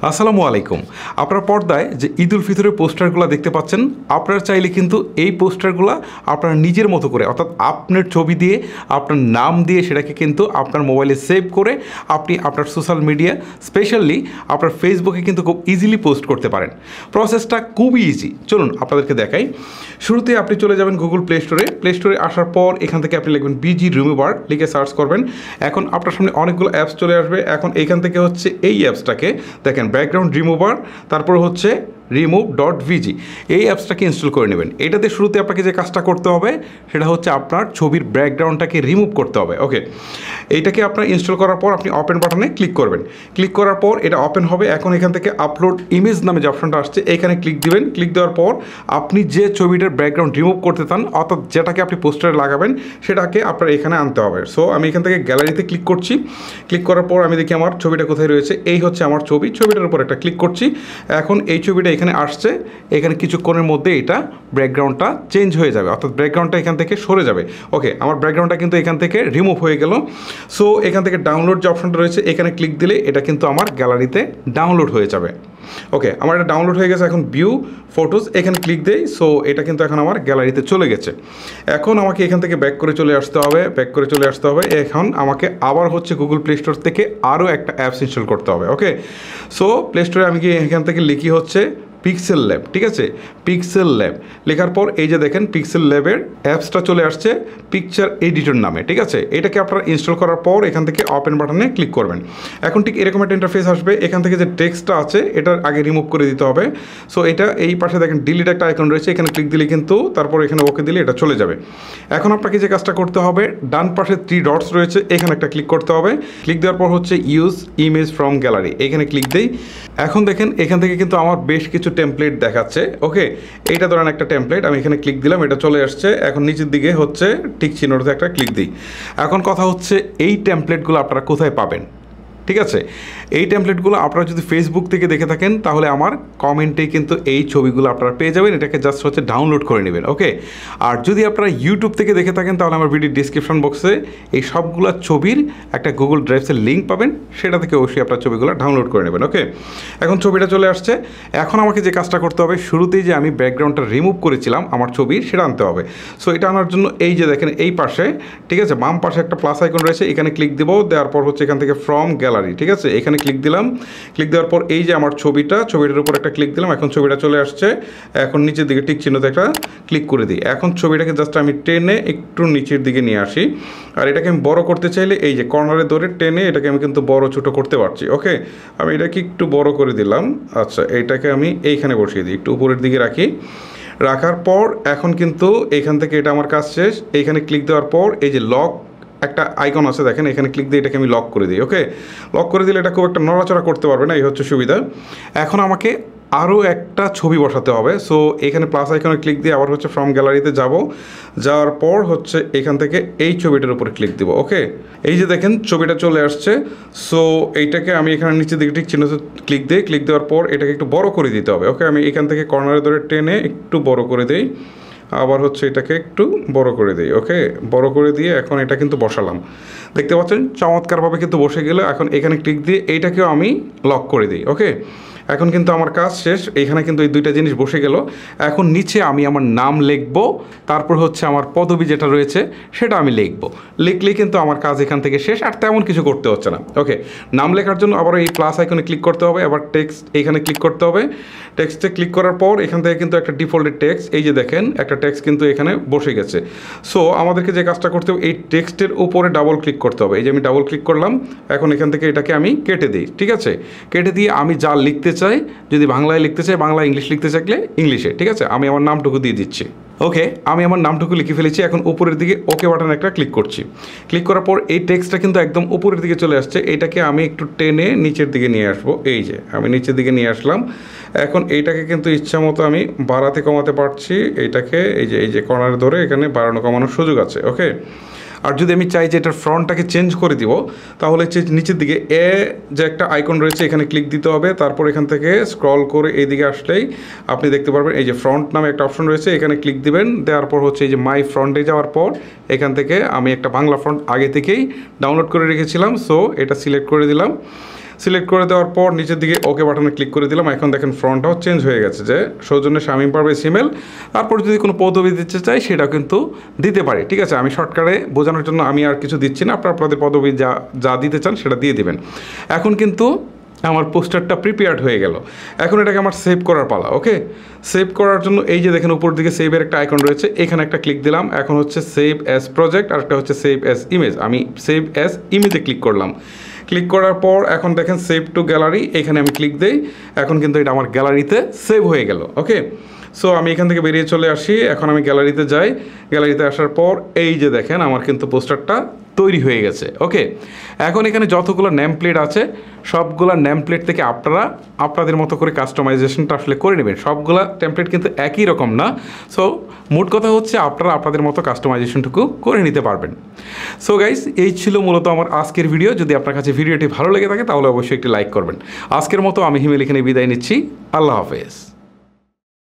আসসালামু আলাইকুম। আপনার পর্দায় যে ঈদ উল ফিতরের পোস্টারগুলো দেখতে পাচ্ছেন, আপনারা চাইলে কিন্তু এই পোস্টারগুলো আপনার নিজের মতো করে, অর্থাৎ আপনার ছবি দিয়ে, আপনার নাম দিয়ে সেটাকে কিন্তু আপনার মোবাইলে সেভ করে আপনি আপনার সোশ্যাল মিডিয়া, স্পেশালি আপনার ফেসবুকে কিন্তু খুব ইজিলি পোস্ট করতে পারেন। প্রসেসটা খুবই ইজি, চলুন আপনাদেরকে দেখাই। শুরুতে আপনি চলে যাবেন গুগল প্লে স্টোরে আসার পর এখান থেকে আপনি লিখবেন বিজি রিমুভার, লিখে সার্চ করবেন। এখন আপনার সামনে অনেকগুলো অ্যাপস চলে আসবে। এখন এখান থেকে হচ্ছে এই অ্যাপসটাকে দেখেন, ব্যাকগ্রাউন্ড রিমুভার, তারপর হচ্ছে remove.vg, এই অ্যাপসটাকে ইনস্টল করে নেবেন। এটাতে শুরুতে আপনাকে যে কাজটা করতে হবে সেটা হচ্ছে আপনার ছবির ব্যাকগ্রাউন্ডটাকে রিমুভ করতে হবে। ওকে, এইটাকে আপনার ইনস্টল করার পর আপনি ওপেন বাটনে ক্লিক করবেন। ক্লিক করার পর এটা ওপেন হবে। এখন এখান থেকে আপলোড ইমেজ নামে যে অপশনটা আসছে এখানে ক্লিক দিবেন। ক্লিক দেওয়ার পর আপনি যে ছবিটার ব্যাকগ্রাউন্ড রিমুভ করতে চান, অর্থাৎ যেটাকে আপনি পোস্টারে লাগাবেন, সেটাকে আপনার এখানে আনতে হবে। সো আমি এখান থেকে গ্যালারিতে ক্লিক করছি। ক্লিক করার পর আমি দেখি আমার ছবিটা কোথায় রয়েছে। এই হচ্ছে আমার ছবি, ছবিটার উপর একটা ক্লিক করছি। এখন এই ছবিটা এখানে আসছে। এখানে কিছুক্ষণের মধ্যে এটা ব্যাকগ্রাউন্ডটা চেঞ্জ হয়ে যাবে, অর্থাৎ ব্যাকগ্রাউন্ডটা এখান থেকে সরে যাবে। ওকে, আমার ব্যাকগ্রাউন্ডটা কিন্তু এখান থেকে রিমুভ হয়ে গেল। সো এখান থেকে ডাউনলোড যে অপশনটা রয়েছে এখানে ক্লিক দিলে এটা কিন্তু আমার গ্যালারিতে ডাউনলোড হয়ে যাবে। ওকে, আমার এটা ডাউনলোড হয়ে গেছে। এখন ভিউ ফটোস এখানে ক্লিক দেই। সো এটা কিন্তু এখন আমার গ্যালারিতে চলে গেছে। এখন আমাকে এখান থেকে ব্যাক করে চলে আসতে হবে। এখন আমাকে আবার হচ্ছে গুগল প্লে স্টোর থেকে আরও একটা অ্যাপস ইনস্টল করতে হবে। ওকে, সো প্লে স্টোরে আমি কি এখান থেকে লিখি হচ্ছে পিক্সেল ল্যাব। ঠিক আছে, পিক্সেল ল্যাব লেখার পর এই যে দেখেন পিক্সেল ল্যাবের অ্যাপসটা চলে আসছে পিকচার এডিটর নামে। ঠিক আছে, এটাকে আপনারা ইনস্টল করার পর এখান থেকে ওপেন বাটনে ক্লিক করবেন। এখন ঠিক এরকম একটা ইন্টারফেস আসবে। এখান থেকে যে টেক্সটটা আছে এটার আগে রিমুভ করে দিতে হবে। সো এটা এই পাশে দেখেন ডিলিট একটা আইকন রয়েছে, এখানে ক্লিক দিলে কিন্তু তারপর এখানে ওকে দিলে এটা চলে যাবে। এখন আপনাকে যে কাজটা করতে হবে, ডান পাশে 3 ডটস রয়েছে, এখানে একটা ক্লিক করতে হবে। ক্লিক দেওয়ার পর হচ্ছে ইউজ ইমেজ ফ্রম গ্যালারি, এখানে ক্লিক দেই। এখন দেখেন এখান থেকে কিন্তু আমার বেশ কিছু টেমপ্লেট দেখাচ্ছে। ওকে, এইটা ধরেন একটা টেমপ্লেট, আমি এখানে ক্লিক দিলাম, এটা চলে আসছে। এখন নিচের দিকে হচ্ছে টিক চিহ্নটাতে একটা ক্লিক দিই। এখন কথা হচ্ছে এই টেমপ্লেটগুলো আপনারা কোথায় পাবেন? ঠিক আছে, এই টেমপ্লেটগুলো আপনারা যদি ফেসবুক থেকে দেখে থাকেন তাহলে আমার কমেন্টেই কিন্তু এই ছবিগুলো আপনারা পেয়ে যাবেন। এটাকে জাস্ট হচ্ছে ডাউনলোড করে নেবেন। ওকে, আর যদি আপনারা ইউটিউব থেকে দেখে থাকেন তাহলে আমার ভিডিও ডিসক্রিপশন বক্সে এই সবগুলো ছবির একটা গুগল ড্রাইভসের লিঙ্ক পাবেন, সেটা থেকে অবশ্যই আপনার ছবিগুলো ডাউনলোড করে নেবেন। ওকে, এখন ছবিটা চলে আসছে। এখন আমাকে যে কাজটা করতে হবে, শুরুতেই যে আমি ব্যাকগ্রাউন্ডটা রিমুভ করেছিলাম আমার ছবির, সেটা আনতে হবে। সো এটা আনার জন্য এই যে দেখেন এই পাশে, ঠিক আছে, বাম পাশে একটা প্লাস আইকন রয়েছে, এখানে ক্লিক দেবো। দেওয়ার পর হচ্ছে এখান থেকে ফ্রম গ্যালারি, ঠিক আছে, এখানে ক্লিক দিলাম। ক্লিক দেওয়ার পর এই যে আমার ছবিটার উপর একটা ক্লিক দিলাম। এখন ছবিটা চলে আসছে। এখন নিচের দিকে টিক চিহ্নতে একটা ক্লিক করে দিই। এখন ছবিটাকে জাস্ট আমি টেনে একটু নিচের দিকে নিয়ে আসি। আর এটাকে আমি বড় করতে চাইলে এই যে কর্নারে ধরে টেনে এটাকে আমি কিন্তু বড় ছোটো করতে পারছি। ওকে, আমি এটাকে একটু বড় করে দিলাম। আচ্ছা, এইটাকে আমি এইখানে বসিয়ে দিই, একটু উপরের দিকে রাখি। রাখার পর এখন কিন্তু এখান থেকে এটা আমার কাজ শেষ। এইখানে ক্লিক দেওয়ার পর এই যে লক একটা আইকন আছে দেখেন, এখানে ক্লিক দিয়ে এটাকে আমি লক করে দিই। ওকে, লক করে দিলে এটা খুব একটা নড়াচড়া করতে পারবে না, এই হচ্ছে সুবিধা। এখন আমাকে আরও একটা ছবি বসাতে হবে। সো এখানে প্লাস আইকনে ক্লিক দিয়ে আবার হচ্ছে ফ্রম গ্যালারিতে যাব। যাওয়ার পর হচ্ছে এখান থেকে এই ছবিটার উপরে ক্লিক দিব। ওকে, এই যে দেখেন ছবিটা চলে আসছে। সো এইটাকে আমি এখানে নিচের দিকে ঠিক চিহ্ন ক্লিক দিই। ক্লিক দেওয়ার পর এটাকে একটু বড় করে দিতে হবে। ওকে, আমি এখান থেকে কর্নারে ধরে টেনে একটু বড় করে দিই। আবার হচ্ছে এটাকে একটু বড় করে দিই। ওকে, বড় করে দিয়ে এখন এটা কিন্তু বসালাম, দেখতে পাচ্ছেন চমৎকারভাবে কিন্তু বসে গেলে। এখন এখানে ক্লিক দিয়ে এইটাকেও আমি লক করে দিই। ওকে, এখন কিন্তু আমার কাজ শেষ। এইখানে কিন্তু এই দুইটা জিনিস বসে গেল। এখন নিচে আমি আমার নাম লিখব, তারপর হচ্ছে আমার পদবি যেটা রয়েছে সেটা আমি লিখব। লিখলেই কিন্তু আমার কাজ এখান থেকে শেষ, আর তেমন কিছু করতে হচ্ছে না। ওকে, নাম লেখার জন্য আবার এই প্লাস আইকনে ক্লিক করতে হবে। আবার টেক্সট এখানে ক্লিক করতে হবে। টেক্সটে ক্লিক করার পর এখান থেকে কিন্তু একটা ডিফল্টের টেক্সট, এই যে দেখেন একটা টেক্সট কিন্তু এখানে বসে গেছে। সো আমাদেরকে যে কাজটা করতে হবে, এই টেক্সটের উপরে ডাবল ক্লিক করতে হবে। এই যে আমি ডাবল ক্লিক করলাম। এখন এখান থেকে এটাকে আমি কেটে দিই। ঠিক আছে, কেটে দিয়ে আমি যা লিখতে চাই, যদি বাংলায় লিখতে চাই বাংলা, ইংলিশ লিখতে চাইলে ইংলিশে, ঠিক আছে, আমি আমার নামটুকু দিয়ে দিচ্ছি। ওকে, আমি আমার নামটুকু লিখে ফেলেছি। এখন উপরের দিকে ওকে বাটনে একটা ক্লিক করছি। ক্লিক করার পর এই টেক্সটটা কিন্তু একদম উপরের দিকে চলে আসছে। এটাকে আমি একটু টেনে নিচের দিকে নিয়ে আসবো। এই যে আমি নিচের দিকে নিয়ে আসলাম। এখন এইটাকে কিন্তু ইচ্ছা মতো আমি বাড়াতে কমাতে পারছি। এইটাকে এই যে কর্নারে ধরে এখানে বাড়ানো কমানোর সুযোগ আছে। ওকে, আর যদি আমি চাই যে এটার ফ্রন্টটাকে চেঞ্জ করে দিব, তাহলে নিচের দিকে যে একটা আইকন রয়েছে এখানে ক্লিক দিতে হবে। তারপর এখান থেকে স্ক্রল করে এইদিকে আসলেই আপনি দেখতে পারবেন এই যে ফ্রন্ট নামে একটা অপশন রয়েছে, এখানে ক্লিক দিবেন। দেওয়ার পর হচ্ছে এই যে মাই ফ্রন্টে যাওয়ার পর এখান থেকে আমি একটা বাংলা ফ্রন্ট আগে থেকেই ডাউনলোড করে রেখেছিলাম। সো এটা সিলেক্ট করে দিলাম। সিলেক্ট করে দেওয়ার পর নিচের দিকে ওকে বাটনে ক্লিক করে দিলাম। এখন দেখেন ফ্রন্টটাও চেঞ্জ হয়ে গেছে, যে সৌজন্যে শামীম পারভেজ ইমেল। তারপর যদি কোনো পদবি দিতে চাই সেটাও কিন্তু দিতে পারি, ঠিক আছে। আমি শর্টকাটে বোঝানোর জন্য আমি আর কিছু দিচ্ছি না, আপনাদের পদবি যা দিতে চান সেটা দিয়ে দিবেন। এখন কিন্তু আমার পোস্টারটা প্রিপেয়ার্ড হয়ে গেল। এখন এটাকে আমার সেভ করার পালা। ওকে, সেভ করার জন্য এই যে দেখেন উপর দিকে সেভের একটা আইকন রয়েছে, এখানে একটা ক্লিক দিলাম। এখন হচ্ছে সেভ অ্যাজ প্রজেক্ট, আর একটা হচ্ছে সেভ অ্যাজ ইমেজ। আমি সেভ অ্যাজ ইমেজে ক্লিক করলাম। ক্লিক করার পর এখন দেখেন সেভ টু গ্যালারি, এখানে আমি ক্লিক দিই। এখন কিন্তু এটা আমার গ্যালারিতে সেভ হয়ে গেল। ওকে, সো আমি এখান থেকে বেরিয়ে চলে আসি। এখন আমি গ্যালারিতে যাই। গ্যালারিতে আসার পর এই যে দেখেন আমার কিন্তু পোস্টারটা তৈরি হয়ে গেছে। ওকে, এখন এখানে যতগুলো নেম প্লেট আছে সবগুলো নেম প্লেট থেকে আপনারা আপনাদের মতো করে কাস্টমাইজেশনটা আসলে করে নেবেন। সবগুলা টেমপ্লেট কিন্তু একই রকম না। সো মোট কথা হচ্ছে আপনারা আপনাদের মতো কাস্টমাইজেশনটুকু করে নিতে পারবেন। সো গাইস, এই ছিল মূলত আমার আজকের ভিডিও। যদি আপনার কাছে ভিডিওটি ভালো লেগে থাকে তাহলে অবশ্যই একটি লাইক করবেন। আজকের মতো আমি হিমেল এখানে বিদায় নিচ্ছি। আল্লাহ হাফেজ।